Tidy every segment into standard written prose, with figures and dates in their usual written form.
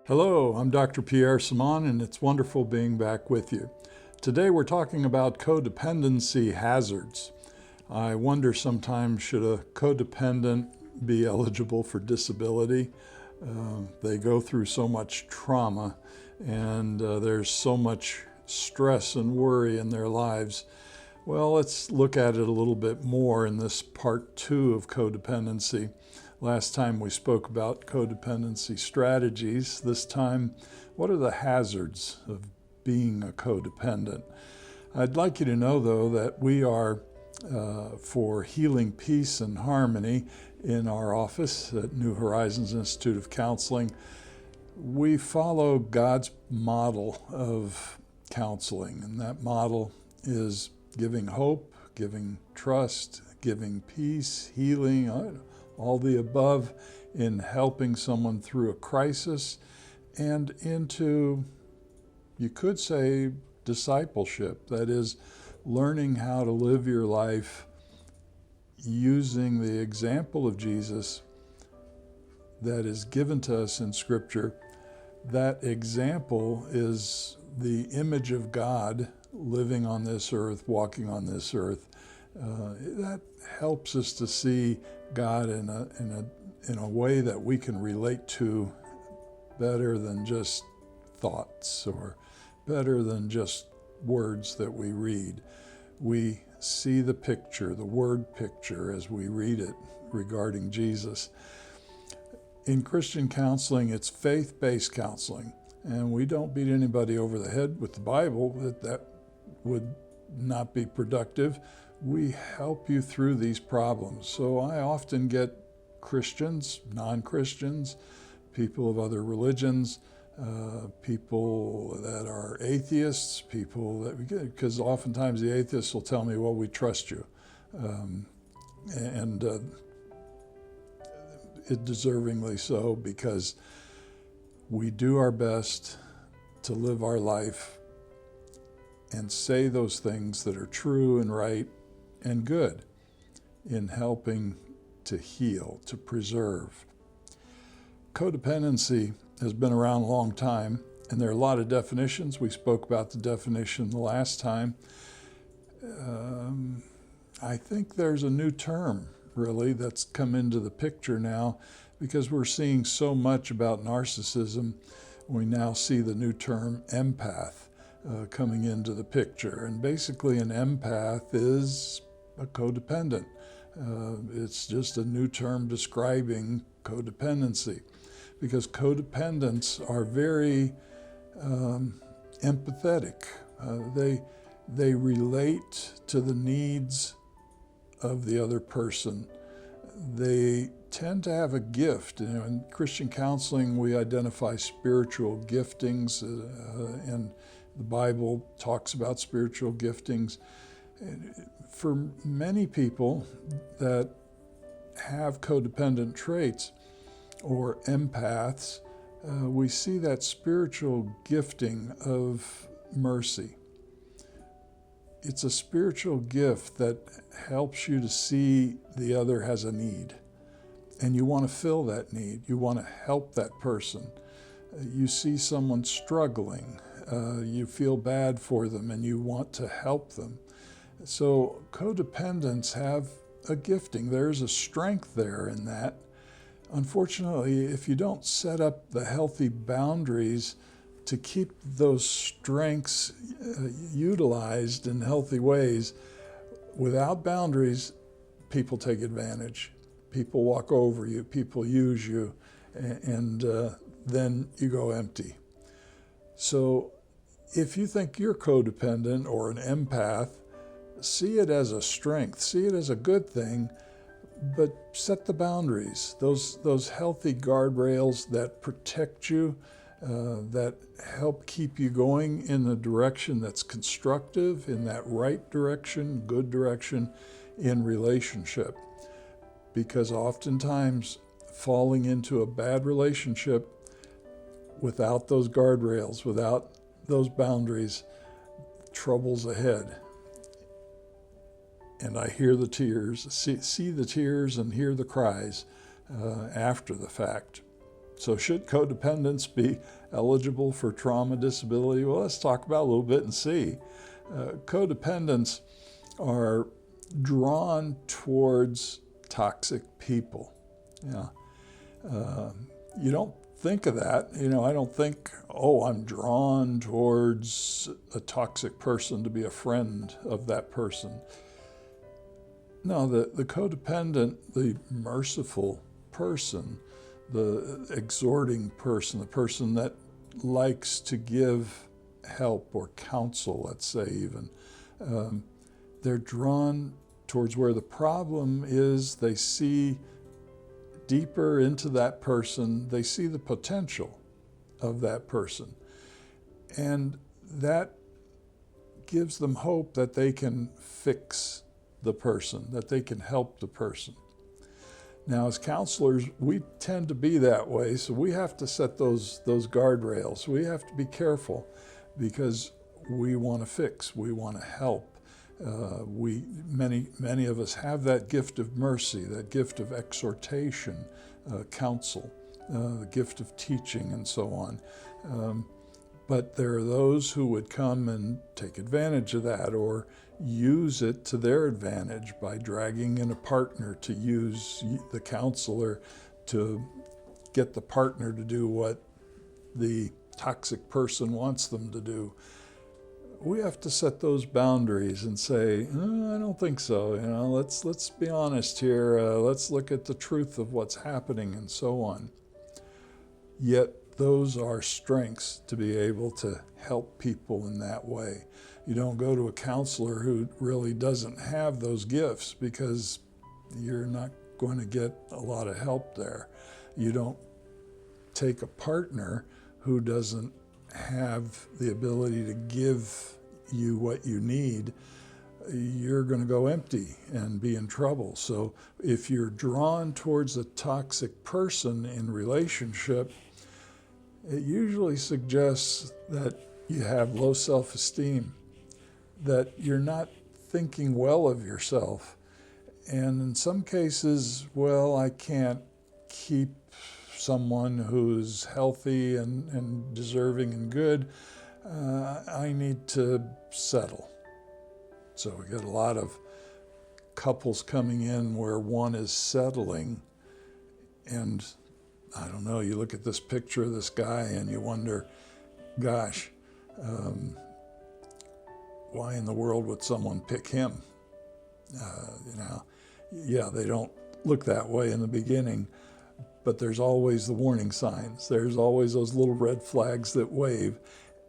Hello, I'm Dr. Pierre Simon, and it's wonderful being back with you. Today we're talking about codependency hazards. I wonder sometimes, should a codependent be eligible for disability? They go through so much trauma, and there's so much stress and worry in their lives. Well, let's look at it a little bit more in this part 2 of codependency. Last time we spoke about codependency strategies. This time, what are the hazards of being a codependent? I'd like you to know, though, that we are for healing peace and harmony in our office at New Horizons Institute of Counseling. We follow God's model of counseling, and that model is giving hope, giving trust, giving peace, healing, all the above, in helping someone through a crisis and into, you could say, discipleship. That is, learning how to live your life using the example of Jesus that is given to us in Scripture. That example is the image of God living on this earth, walking on this earth. That helps us to see God in a way that we can relate to better than just thoughts or better than just words that we read. We see the picture, the word picture, as we read it regarding Jesus. In Christian counseling, it's faith-based counseling, and we don't beat anybody over the head with the Bible. That would not be productive. We help you through these problems. So I often get Christians, non-Christians, people of other religions, people that are atheists, people that we get, because oftentimes the atheists will tell me, well, we trust you. It deservingly so, because we do our best to live our life and say those things that are true and right and good in helping to heal, to preserve. Codependency has been around a long time, and there are a lot of definitions. We spoke about the definition the last time. I think there's a new term, really, that's come into the picture now, because we're seeing so much about narcissism. We now see the new term empath coming into the picture. And basically an empath is a codependent. It's just a new term describing codependency, because codependents are very empathetic. They relate to the needs of the other person. They tend to have a gift. In Christian counseling, we identify spiritual giftings, and the Bible talks about spiritual giftings. For many people that have codependent traits or empaths, we see that spiritual gifting of mercy. It's a spiritual gift that helps you to see the other has a need, and you want to fill that need. You want to help that person. You see someone struggling, you feel bad for them, and you want to help them. So codependents have a gifting. There's a strength there in that. Unfortunately, if you don't set up the healthy boundaries to keep those strengths utilized in healthy ways, without boundaries, people take advantage. People walk over you, people use you, and then you go empty. So if you think you're codependent or an empath, see it as a strength, see it as a good thing, but set the boundaries, those healthy guardrails that protect you, that help keep you going in the direction that's constructive, in that right direction, good direction in relationship. Because oftentimes falling into a bad relationship without those guardrails, without those boundaries, trouble's ahead. And I hear the tears, see the tears and hear the cries after the fact. So should codependents be eligible for trauma disability? Well, let's talk about it a little bit and see. Codependents are drawn towards toxic people. You don't think of that. I don't think, oh, I'm drawn towards a toxic person to be a friend of that person. No, the codependent, the merciful person, the exhorting person, the person that likes to give help or counsel, let's say even, they're drawn towards where the problem is. They see deeper into that person. They see the potential of that person. And that gives them hope that they can fix the person, that they can help the person. Now, as counselors, we tend to be that way, so we have to set those guardrails. We have to be careful because we want to fix, we want to help. Many of us have that gift of mercy, that gift of exhortation, counsel, the gift of teaching, and so on. But there are those who would come and take advantage of that or use it to their advantage by dragging in a partner to use the counselor to get the partner to do what the toxic person wants them to do. We have to set those boundaries and say, I don't think so. Let's be honest here. Let's look at the truth of what's happening and so on. Yet those are strengths to be able to help people in that way. You don't go to a counselor who really doesn't have those gifts because you're not going to get a lot of help there. You don't take a partner who doesn't have the ability to give you what you need. You're going to go empty and be in trouble. So if you're drawn towards a toxic person in relationship, it usually suggests that you have low self-esteem, that you're not thinking well of yourself. And in some cases, well, I can't keep someone who's healthy and deserving and good. I need to settle. So we get a lot of couples coming in where one is settling, and I don't know, you look at this picture of this guy and you wonder, gosh, why in the world would someone pick him? Yeah, they don't look that way in the beginning, but there's always the warning signs. There's always those little red flags that wave.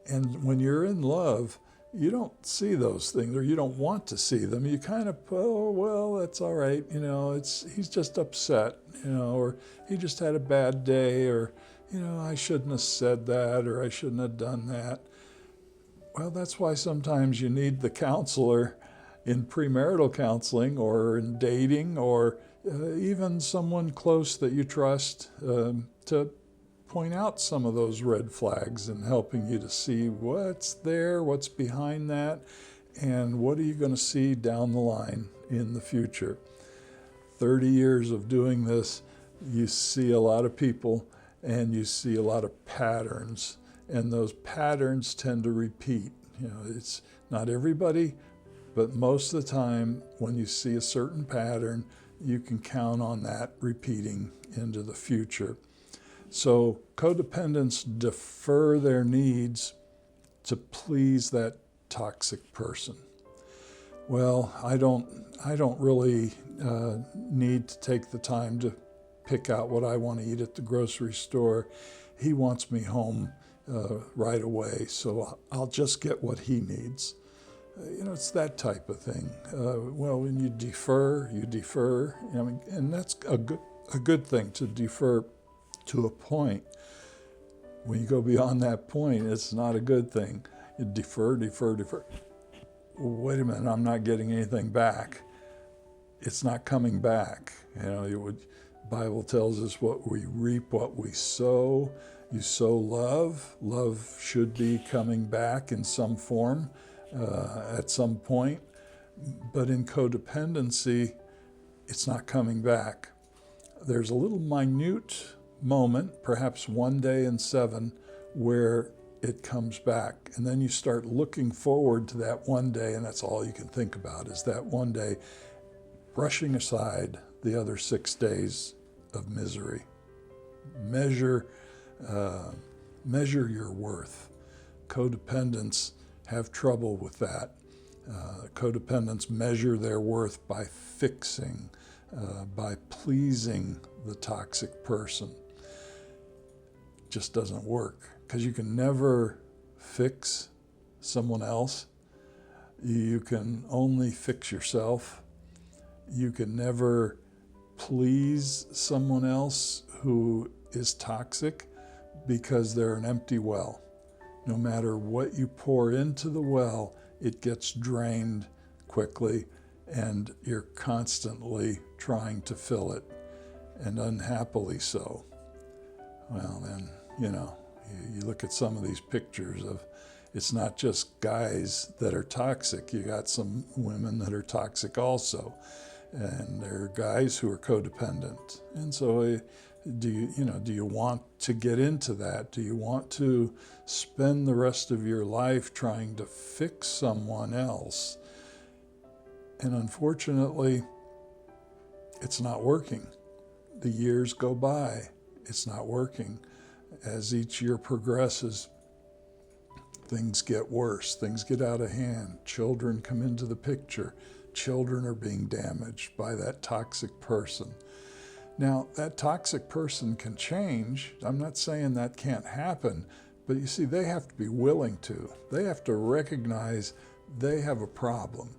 And when you're in love, you don't see those things, or you don't want to see them. You kind of, oh, well, that's all right. He's just upset, or he just had a bad day, or, I shouldn't have said that, or I shouldn't have done that. Well, that's why sometimes you need the counselor in premarital counseling or in dating, or even someone close that you trust to point out some of those red flags and helping you to see what's there, what's behind that, and what are you going to see down the line in the future. 30 years of doing this, you see a lot of people and you see a lot of patterns, and those patterns tend to repeat. It's not everybody, but most of the time when you see a certain pattern, you can count on that repeating into the future. So codependents defer their needs to please that toxic person. Well, I don't really need to take the time to pick out what I want to eat at the grocery store. He wants me home right away, so I'll just get what he needs. It's that type of thing. Well, when you defer. And that's a good thing, to defer to a point. When you go beyond that point, it's not a good thing. You defer. Wait a minute, I'm not getting anything back. It's not coming back. Bible tells us what we reap, what we sow. You sow love. Love should be coming back in some form at some point. But in codependency, it's not coming back. There's a little minute moment, perhaps one day in 7, where it comes back. And then you start looking forward to that one day, and that's all you can think about is that one day, brushing aside the other 6 days of misery. Measure your worth. Codependents have trouble with that. Codependents measure their worth by fixing, by pleasing the toxic person. Just doesn't work, because you can never fix someone else. You can only fix yourself. You can never please someone else who is toxic, because they're an empty well. No matter what you pour into the well, it gets drained quickly, and you're constantly trying to fill it, and unhappily so. Well, then, you look at some of these pictures of, it's not just guys that are toxic. You got some women that are toxic also, and there are guys who are codependent. And so, do you want to get into that? Do you want to spend the rest of your life trying to fix someone else? And unfortunately, it's not working. The years go by. It's not working. As each year progresses, things get worse. Things get out of hand. Children come into the picture. Children are being damaged by that toxic person. Now, that toxic person can change. I'm not saying that can't happen, but you see, they have to be willing to. They have to recognize they have a problem,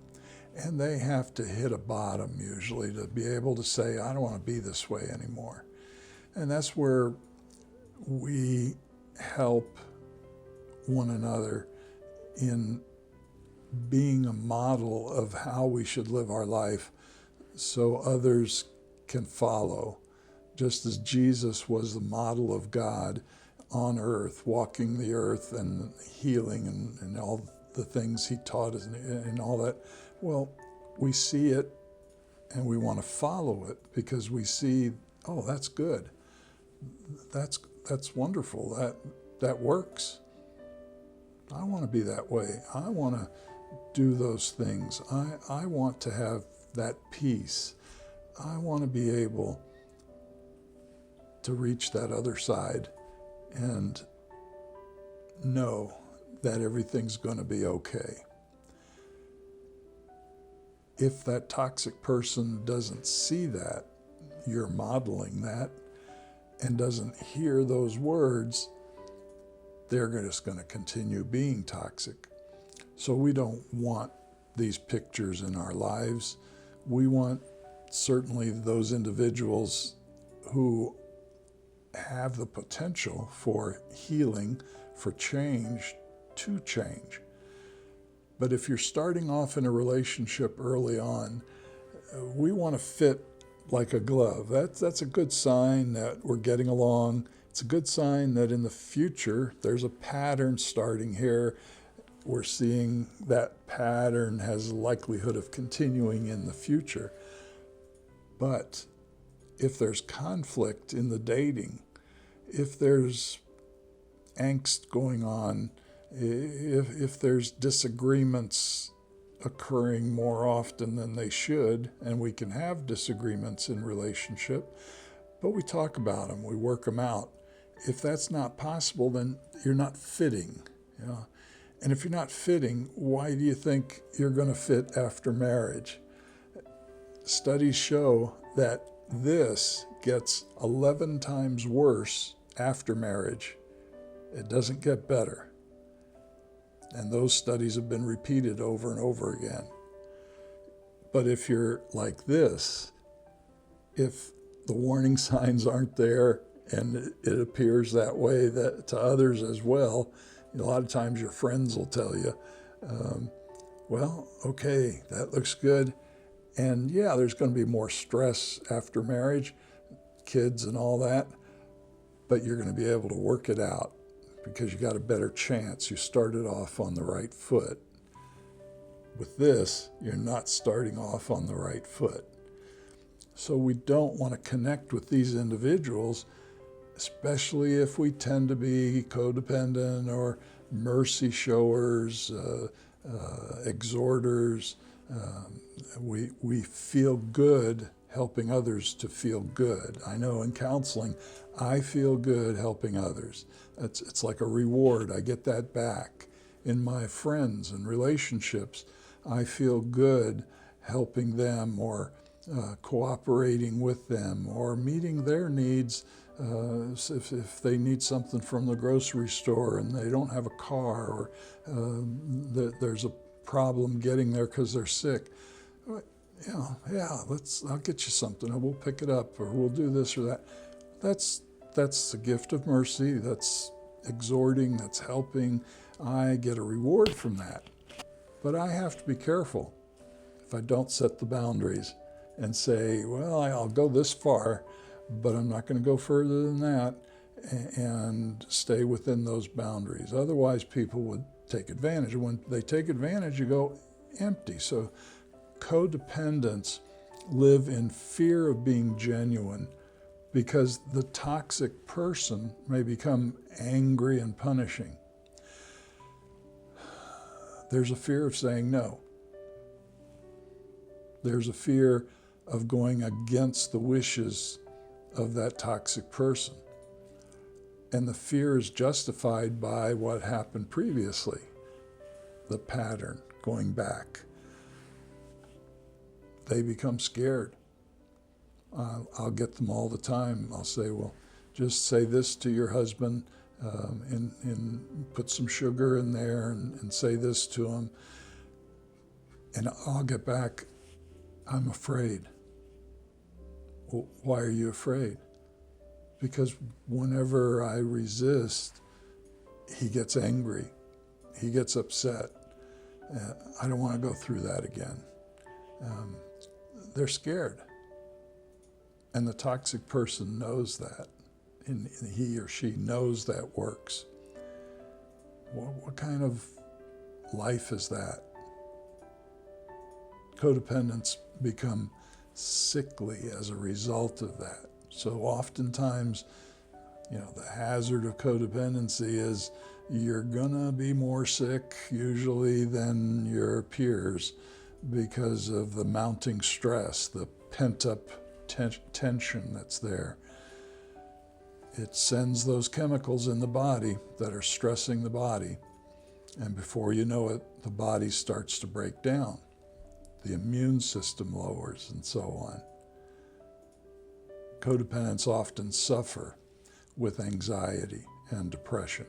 and they have to hit a bottom usually to be able to say, I don't want to be this way anymore. And that's where we help one another in being a model of how we should live our life so others can follow, just as Jesus was the model of God on earth, walking the earth and healing and all the things he taught us and all that. Well, we see it and we want to follow it because we see, oh, that's good. That's wonderful. That works. I want to be that way. I want to do those things. I want to have that peace. I want to be able to reach that other side and know that everything's going to be okay. If that toxic person doesn't see that, you're modeling that, and doesn't hear those words, they're just going to continue being toxic. So we don't want these pictures in our lives. We want certainly those individuals who have the potential for healing, for change, to change. But if you're starting off in a relationship early on, we want to fit like a glove. That's a good sign that we're getting along. It's a good sign that in the future there's a pattern starting here. We're seeing that pattern has a likelihood of continuing in the future. But if there's conflict in the dating, if there's angst going on, if there's disagreements occurring more often than they should, and we can have disagreements in relationship, but we talk about them, we work them out. If that's not possible, then you're not fitting. And if you're not fitting, why do you think you're going to fit after marriage? Studies show that this gets 11 times worse after marriage. It doesn't get better. And those studies have been repeated over and over again. But if you're like this, if the warning signs aren't there and it appears that way that to others as well, a lot of times your friends will tell you, well, okay, that looks good. And yeah, there's going to be more stress after marriage, kids and all that, but you're going to be able to work it out because you got a better chance. You started off on the right foot. With this, you're not starting off on the right foot. So we don't want to connect with these individuals especially if we tend to be codependent or mercy showers, exhorters. We feel good helping others to feel good. I know in counseling, I feel good helping others. It's like a reward. I get that back. In my friends and relationships, I feel good helping them or cooperating with them or meeting their needs. If they need something from the grocery store and they don't have a car, or there's a problem getting there because they're sick, I'll get you something, or we'll pick it up, or we'll do this or that. That's the gift of mercy. That's exhorting. That's helping. I get a reward from that, but I have to be careful if I don't set the boundaries and say, well, I'll go this far, but I'm not going to go further than that, and stay within those boundaries. Otherwise, people would take advantage. And when they take advantage, you go empty. So codependents live in fear of being genuine because the toxic person may become angry and punishing. There's a fear of saying no. There's a fear of going against the wishes of that toxic person. And the fear is justified by what happened previously, the pattern going back. They become scared. I'll get them all the time. I'll say, well, just say this to your husband, and put some sugar in there and say this to him. And I'll get back, I'm afraid. Well, why are you afraid? Because whenever I resist, he gets angry. He gets upset. I don't want to go through that again. They're scared. And the toxic person knows that. And he or she knows that works. What kind of life is that? Codependents become sickly as a result of that. So oftentimes, the hazard of codependency is you're gonna be more sick usually than your peers because of the mounting stress, the pent-up tension that's there. It sends those chemicals in the body that are stressing the body, and before you know it, the body starts to break down. The immune system lowers and so on. Codependents often suffer with anxiety and depression.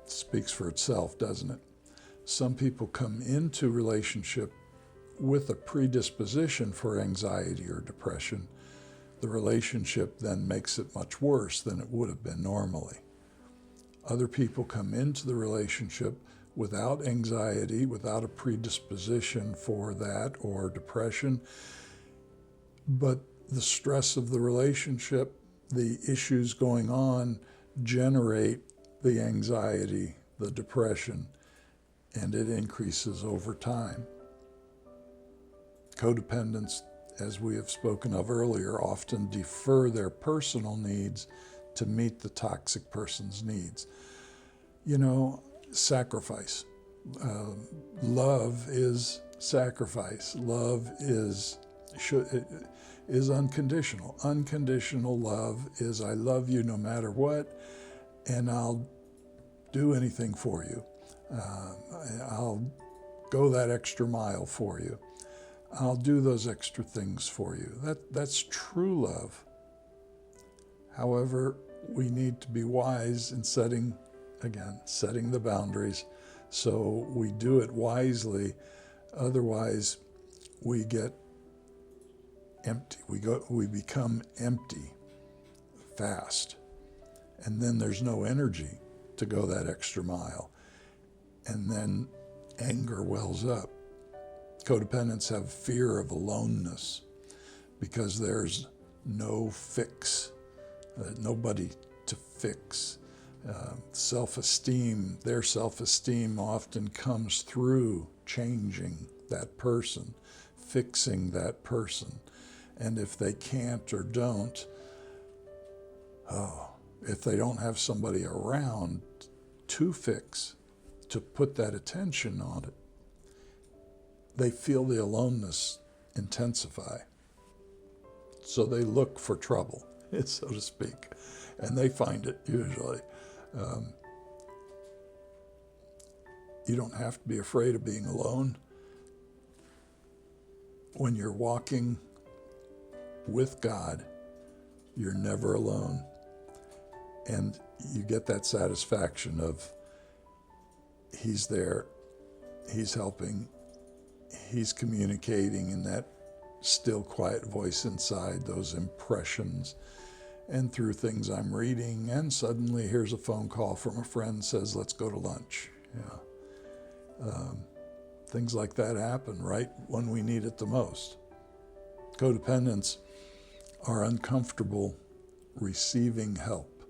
Speaks for itself, doesn't it? Some people come into relationship with a predisposition for anxiety or depression. The relationship then makes it much worse than it would have been normally. Other people come into the relationship without anxiety, without a predisposition for that or depression, but the stress of the relationship, the issues going on, generate the anxiety, the depression, and it increases over time. Codependents, as we have spoken of earlier, often defer their personal needs to meet the toxic person's needs. Sacrifice. Love is sacrifice. Love is unconditional. Unconditional love is I love you no matter what, and I'll do anything for you. I'll go that extra mile for you. I'll do those extra things for you. That's true love. However, we need to be wise in setting the boundaries so we do it wisely. Otherwise, we get empty. We become empty fast. And then there's no energy to go that extra mile. And then anger wells up. Codependents have fear of aloneness because there's no fix, nobody to fix. Self-esteem, their self-esteem often comes through changing that person, fixing that person. And if they can't or don't, Oh, if they don't have somebody around to fix, to put that attention on it, they feel the aloneness intensify. So they look for trouble, so to speak, and they find it usually. You don't have to be afraid of being alone. When you're walking with God, you're never alone. And you get that satisfaction of He's there, He's helping, He's communicating in that still quiet voice inside, those impressions, and through things I'm reading, and suddenly here's a phone call from a friend says, let's go to lunch. Yeah. Things like that happen right when we need it the most. Codependents are uncomfortable receiving help.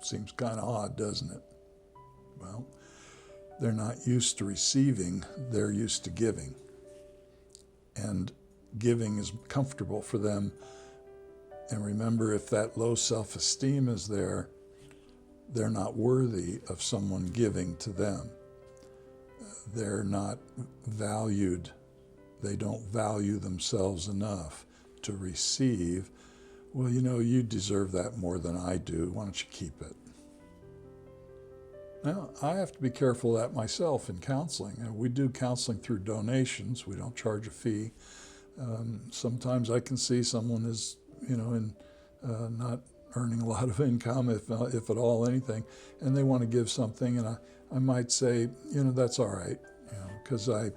Seems kind of odd, doesn't it? Well, they're not used to receiving, they're used to giving. And giving is comfortable for them. And remember, if that low self-esteem is there, they're not worthy of someone giving to them. They're not valued. They don't value themselves enough to receive. Well, you know, you deserve that more than I do. Why don't you keep it? Now, I have to be careful of that myself in counseling. We do counseling through donations. We don't charge a fee. Sometimes I can see someone is, not earning a lot of income, if at all anything, and they want to give something, and I might say, that's all right, because I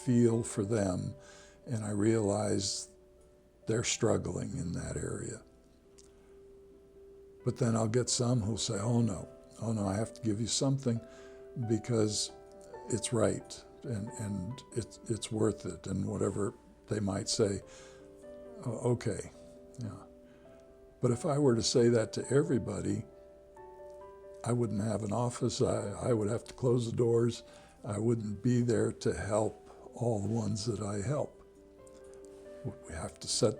feel for them, and I realize they're struggling in that area. But then I'll get some who'll say, oh no, I have to give you something because it's right, and it's worth it, and whatever they might say, okay, yeah. But if I were to say that to everybody, I wouldn't have an office. I would have to close the doors. I wouldn't be there to help all the ones that I help. We have to set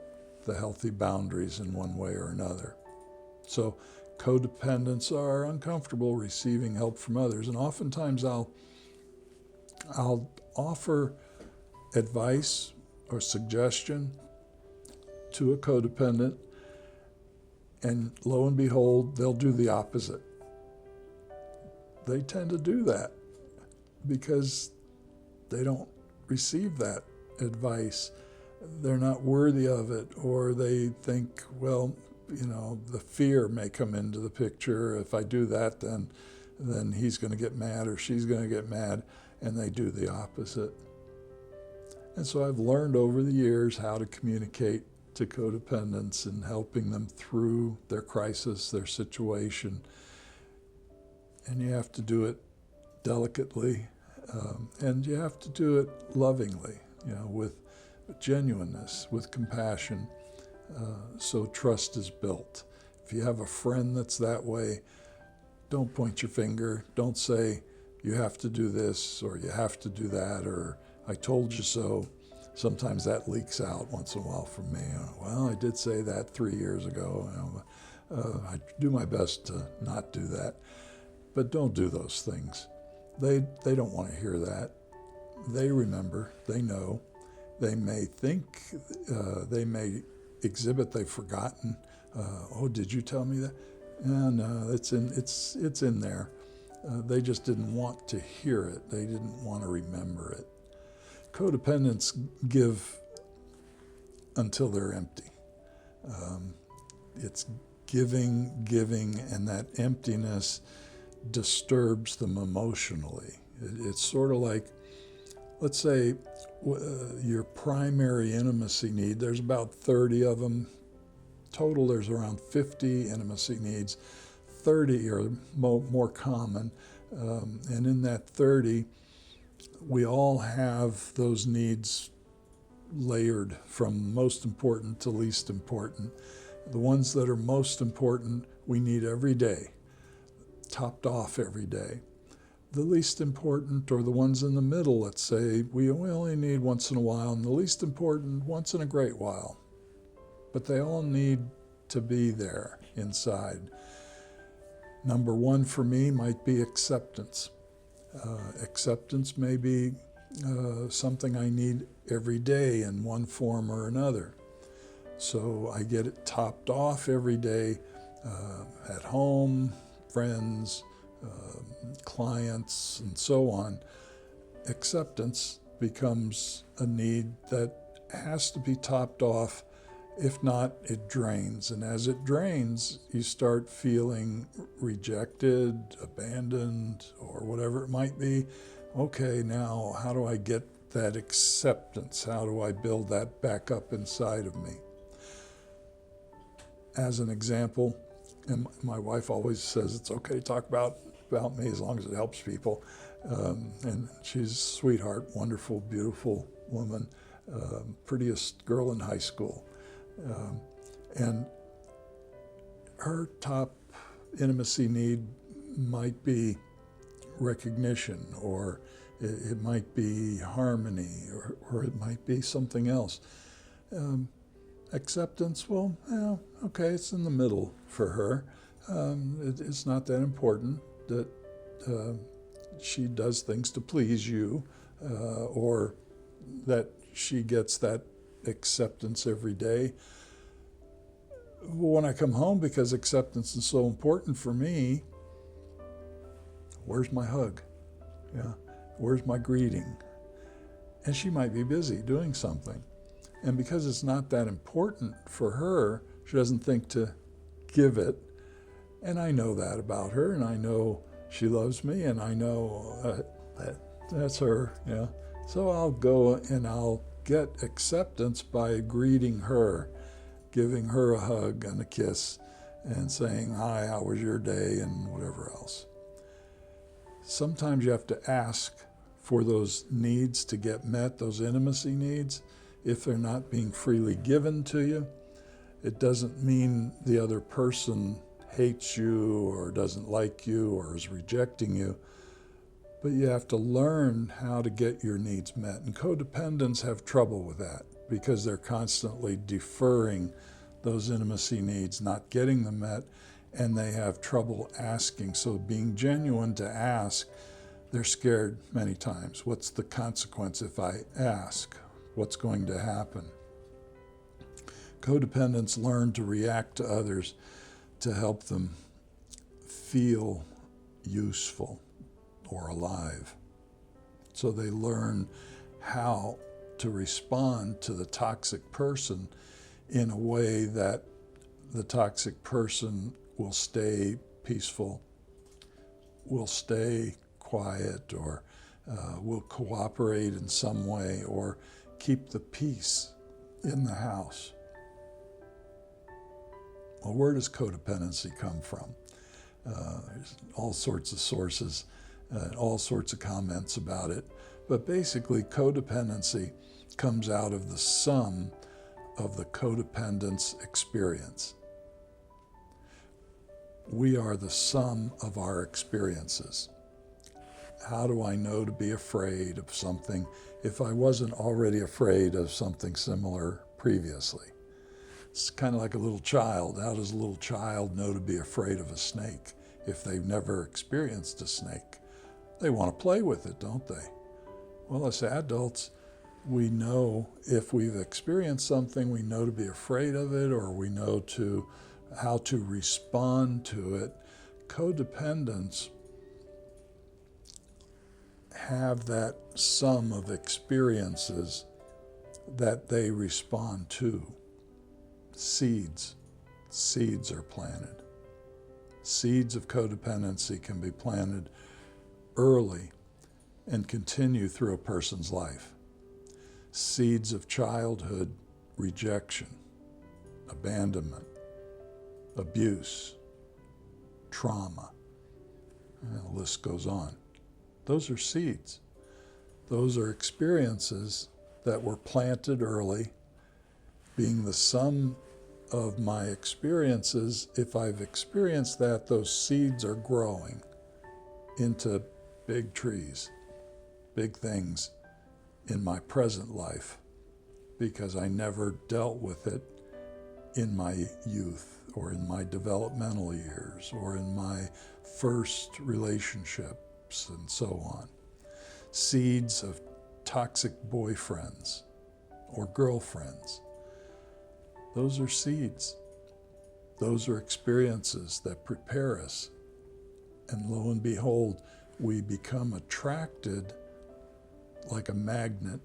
the healthy boundaries in one way or another. So codependents are uncomfortable receiving help from others, and oftentimes I'll offer advice or suggestion to a codependent, and lo and behold, they'll do the opposite. They tend to do that because they don't receive that advice. They're not worthy of it, or they think, well, the fear may come into the picture. If I do that, then he's going to get mad or she's going to get mad, and they do the opposite. And so I've learned over the years how to communicate to codependents and helping them through their crisis, their situation. And you have to do it delicately, and you have to do it lovingly, with genuineness, with compassion, so trust is built. If you have a friend that's that way, don't point your finger. Don't say, you have to do this, or you have to do that, or I told you so. Sometimes that leaks out once in a while from me. Well, I did say that 3 years ago. I do my best to not do that. But don't do those things. They don't want to hear that. They remember, they know. They may think, they may exhibit they've forgotten. Oh, did you tell me that? No, it's in there. They just didn't want to hear it. They didn't want to remember it. Codependents give until they're empty. It's giving, and that emptiness disturbs them emotionally. It's sort of like, let's say, your primary intimacy need, there's about 30 of them. Total, there's around 50 intimacy needs. 30 are more common. And in that 30, we all have those needs layered from most important to least important. The ones that are most important, we need every day, topped off every day. The least important, or the ones in the middle, let's say, we only need once in a while, and the least important, once in a great while. But they all need to be there inside. Number one for me might be acceptance. Acceptance may be something I need every day in one form or another. So I get it topped off every day at home, friends, clients, and so on. Acceptance becomes a need that has to be topped off. If not, it drains. And as it drains, you start feeling rejected, abandoned, or whatever it might be. Okay, now how do I get that acceptance? How do I build that back up inside of me? As an example, and my wife always says it's okay to talk about me as long as it helps people. And she's a sweetheart, wonderful, beautiful woman, prettiest girl in high school. And her top intimacy need might be recognition, or it might be harmony, or it might be something else. Acceptance, well, okay, it's in the middle for her. It's not that important that she does things to please you, or that she gets that acceptance every day. When I come home, because acceptance is so important for me, where's my hug? Yeah, where's my greeting? And she might be busy doing something. And because it's not that important for her, she doesn't think to give it. And I know that about her, and I know she loves me, and I know that's her. Yeah. So I'll go and I'll get acceptance by greeting her, giving her a hug and a kiss, and saying, hi, how was your day, and whatever else. Sometimes you have to ask for those needs to get met, those intimacy needs. If they're not being freely given to you, it doesn't mean the other person hates you or doesn't like you or is rejecting you, but you have to learn how to get your needs met. And codependents have trouble with that because they're constantly deferring those intimacy needs, not getting them met, and they have trouble asking. So being genuine to ask, they're scared many times. What's the consequence if I ask? What's going to happen? Codependents learn to react to others to help them feel useful or alive. So they learn how to respond to the toxic person in a way that the toxic person will stay peaceful, will stay quiet, or will cooperate in some way, or keep the peace in the house. Well, where does codependency come from? There's all sorts of sources, all sorts of comments about it. But basically, codependency comes out of the sum of the codependent's experience. We are the sum of our experiences. How do I know to be afraid of something if I wasn't already afraid of something similar previously? It's kind of like a little child. How does a little child know to be afraid of a snake if they've never experienced a snake? They want to play with it, don't they? Well, as adults, we know if we've experienced something, we know to be afraid of it, or we know how to respond to it. Codependents have that sum of experiences that they respond to. Seeds are planted. Seeds of codependency can be planted early and continue through a person's life. Seeds of childhood rejection, abandonment, abuse, trauma, and the list goes on. Those are seeds. Those are experiences that were planted early, being the sum of my experiences. If I've experienced that, those seeds are growing into big trees, big things in my present life, because I never dealt with it in my youth or in my developmental years, or in my first relationships, and so on. Seeds of toxic boyfriends or girlfriends. Those are seeds. Those are experiences that prepare us. And lo and behold, we become attracted like a magnet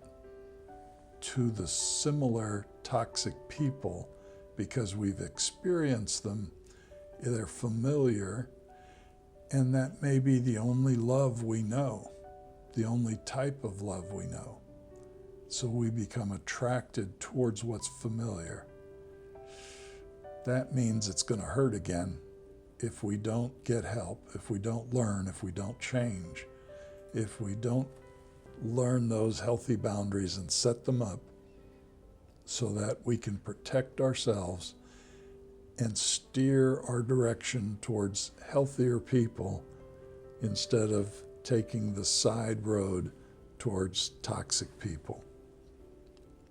to the similar toxic people because we've experienced them, they're familiar, and that may be the only love we know, the only type of love we know. So we become attracted towards what's familiar. That means it's going to hurt again if we don't get help, if we don't learn, if we don't change, if we don't learn those healthy boundaries and set them up so that we can protect ourselves and steer our direction towards healthier people instead of taking the side road towards toxic people.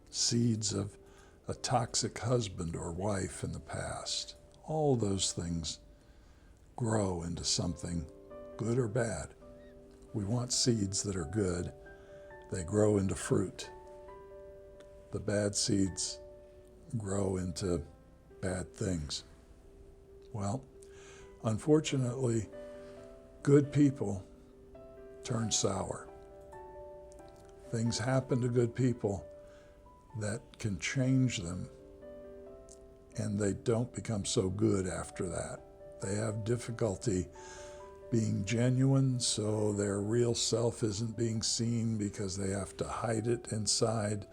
Seeds of a toxic husband or wife in the past, all those things grow into something good or bad. We want seeds that are good. They grow into fruit. The bad seeds grow into bad things. Well, unfortunately, good people turn sour. Things happen to good people that can change them, and they don't become so good after that. They have difficulty being genuine, so their real self isn't being seen because they have to hide it inside,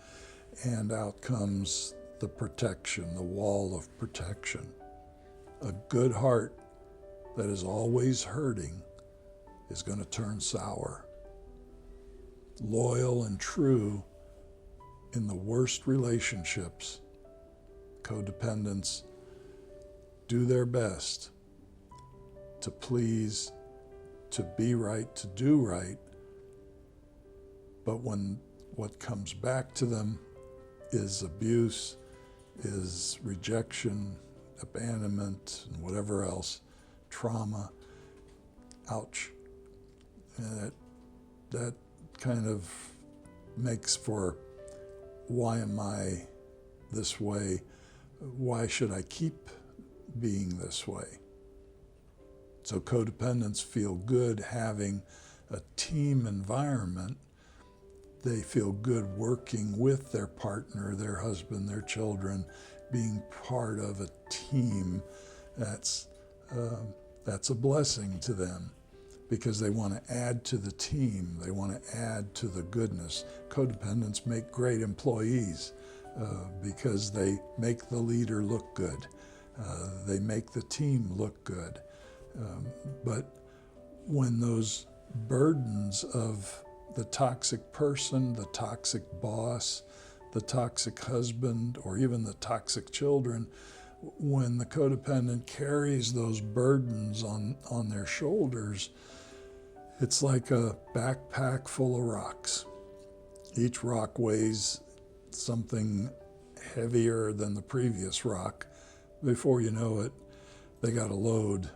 and out comes the protection, the wall of protection. A good heart that is always hurting is going to turn sour. Loyal and true in the worst relationships, codependents do their best to please, to be right, to do right, but when what comes back to them is abuse, is rejection, abandonment, and whatever else, trauma, ouch. And that kind of makes for, why am I this way? Why should I keep being this way? So codependents feel good having a team environment. They feel good working with their partner, their husband, their children, being part of a team. That's a blessing to them because they want to add to the team. They want to add to the goodness. Codependents make great employees because they make the leader look good. They make the team look good. But when those burdens of the toxic person, the toxic boss, the toxic husband, or even the toxic children, when the codependent carries those burdens on their shoulders, it's like a backpack full of rocks. Each rock weighs something heavier than the previous rock. Before you know it, they got a load,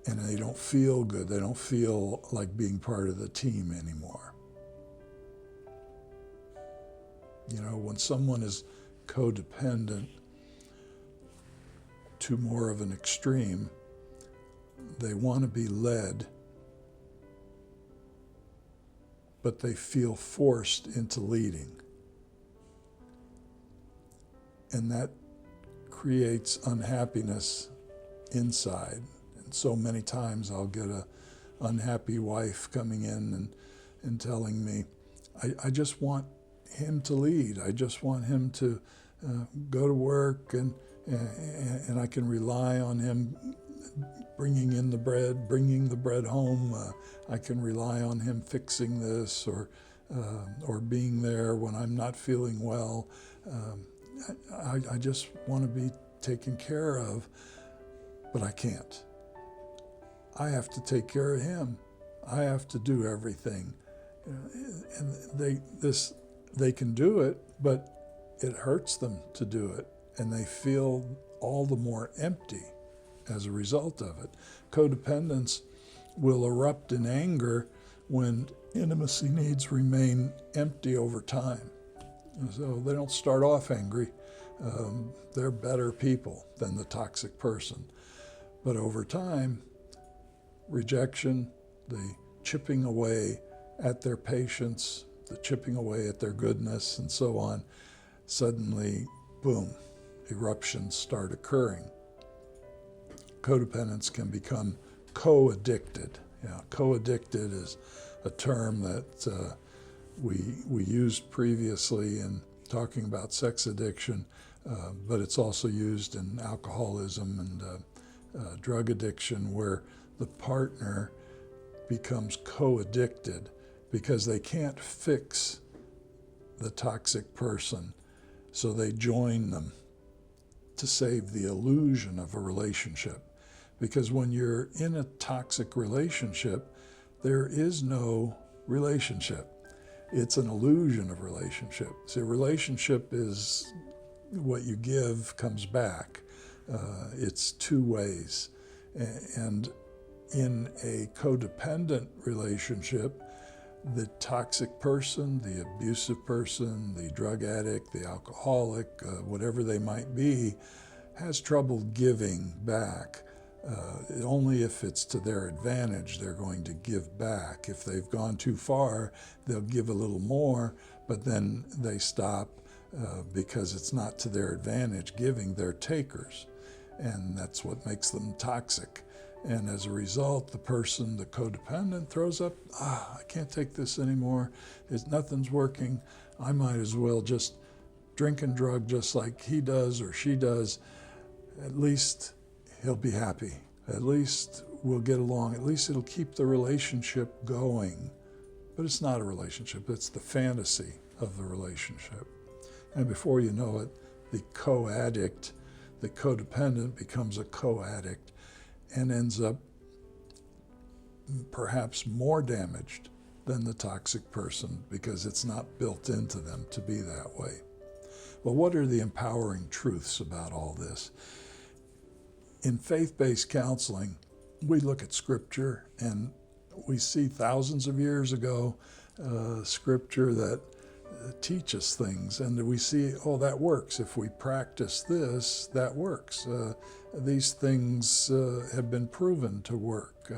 and they don't feel good. They don't feel like being part of the team anymore. You know, when someone is codependent to more of an extreme, they want to be led, but they feel forced into leading. And that creates unhappiness inside. And so many times I'll get an unhappy wife coming in and telling me, I just want him to lead. I just want him to go to work and I can rely on him bringing in the bread, bringing the bread home. I can rely on him fixing this or being there when I'm not feeling well. I just want to be taken care of, but I can't. I have to take care of him. I have to do everything. And they can do it, but it hurts them to do it. And they feel all the more empty as a result of it. Codependents will erupt in anger when intimacy needs remain empty over time. So they don't start off angry. They're better people than the toxic person. But over time, rejection, the chipping away at their patience, the chipping away at their goodness, and so on, suddenly, boom, eruptions start occurring. Codependents can become co-addicted. Co-addicted is a term that we used previously in talking about sex addiction, but it's also used in alcoholism and drug addiction, where the partner becomes co-addicted because they can't fix the toxic person, so they join them to save the illusion of a relationship. Because when you're in a toxic relationship, there is no relationship. It's an illusion of relationship. See, a relationship is what you give comes back. It's two ways. And in a codependent relationship, the toxic person, the abusive person, the drug addict, the alcoholic, whatever they might be, has trouble giving back. Only if it's to their advantage they're going to give back. If they've gone too far, they'll give a little more, but then they stop because it's not to their advantage giving. They're takers, and that's what makes them toxic. And as a result, the person, the codependent, throws up, I can't take this anymore. Nothing's working. I might as well just drink and drug just like he does or she does. At least he'll be happy. At least we'll get along. At least it'll keep the relationship going. But it's not a relationship. It's the fantasy of the relationship. And before you know it, the co-addict, the codependent becomes a co-addict and ends up perhaps more damaged than the toxic person because it's not built into them to be that way. Well, what are the empowering truths about all this? In faith-based counseling, we look at Scripture and we see thousands of years ago Scripture that teaches things, and we see, oh, that works. If we practice this, that works. These things have been proven to work.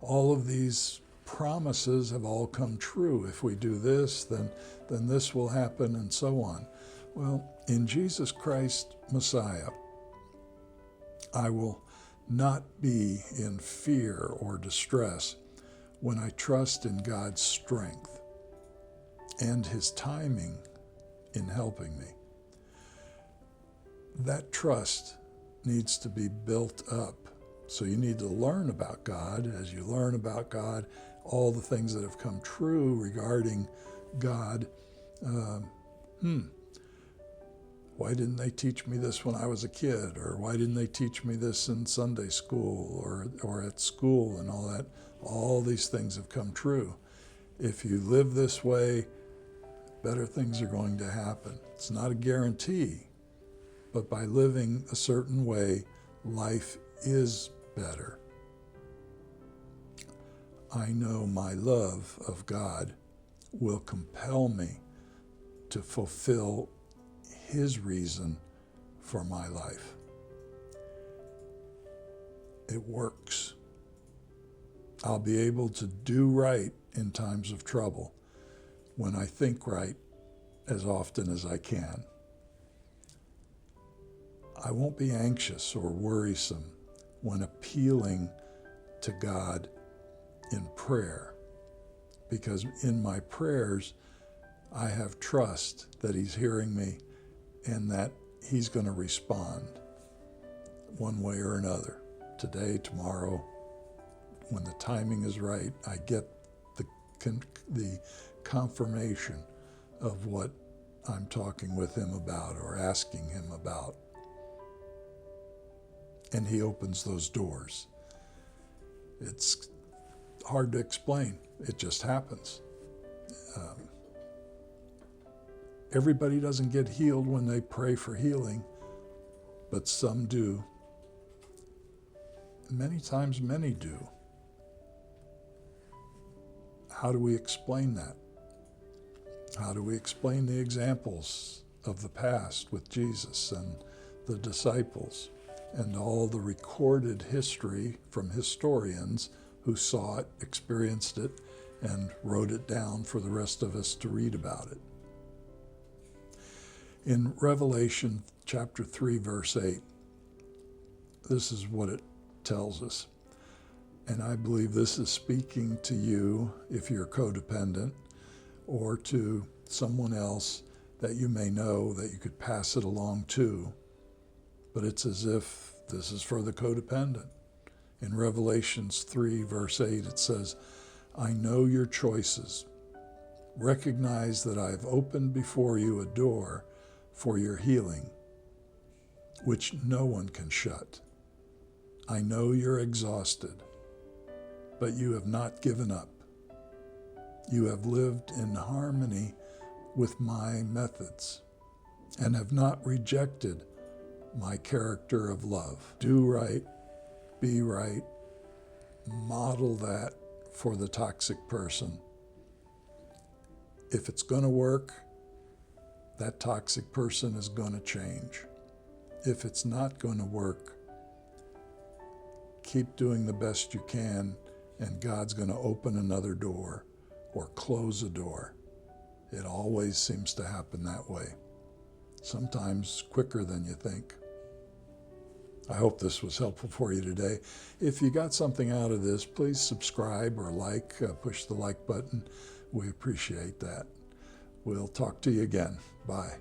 All of these promises have all come true. If we do this, then this will happen, and so on. Well, in Jesus Christ, Messiah, I will not be in fear or distress when I trust in God's strength and His timing in helping me. That trust needs to be built up. So you need to learn about God. As you learn about God, all the things that have come true regarding God, why didn't they teach me this when I was a kid? Or why didn't they teach me this in Sunday school or at school and all that? All these things have come true. If you live this way, better things are going to happen. It's not a guarantee, but by living a certain way, life is better. I know my love of God will compel me to fulfill His reason for my life. It works. I'll be able to do right in times of trouble when I think right as often as I can. I won't be anxious or worrisome when appealing to God in prayer, because in my prayers I have trust that He's hearing me and that He's going to respond one way or another. Today, tomorrow, when the timing is right, I get the confirmation of what I'm talking with Him about or asking Him about. And He opens those doors. It's hard to explain. It just happens. Everybody doesn't get healed when they pray for healing. but some do. Many times, many do. How do we explain that? How do we explain the examples of the past with Jesus and the disciples and all the recorded history from historians who saw it, experienced it, and wrote it down for the rest of us to read about it? In Revelation chapter 3, verse 8, this is what it tells us. And I believe this is speaking to you if you're codependent, or to someone else that you may know that you could pass it along to. But it's as if this is for the codependent. In Revelations 3, verse 8, it says, I know your choices. Recognize that I've opened before you a door for your healing, which no one can shut. I know you're exhausted, but you have not given up. You have lived in harmony with my methods and have not rejected my character of love. Do right, be right, model that for the toxic person. If it's going to work, that toxic person is going to change. If it's not going to work, keep doing the best you can, and God's going to open another door or close a door. It always seems to happen that way, sometimes quicker than you think. I hope this was helpful for you today. If you got something out of this, please subscribe or like, push the like button. We appreciate that. We'll talk to you again. Bye.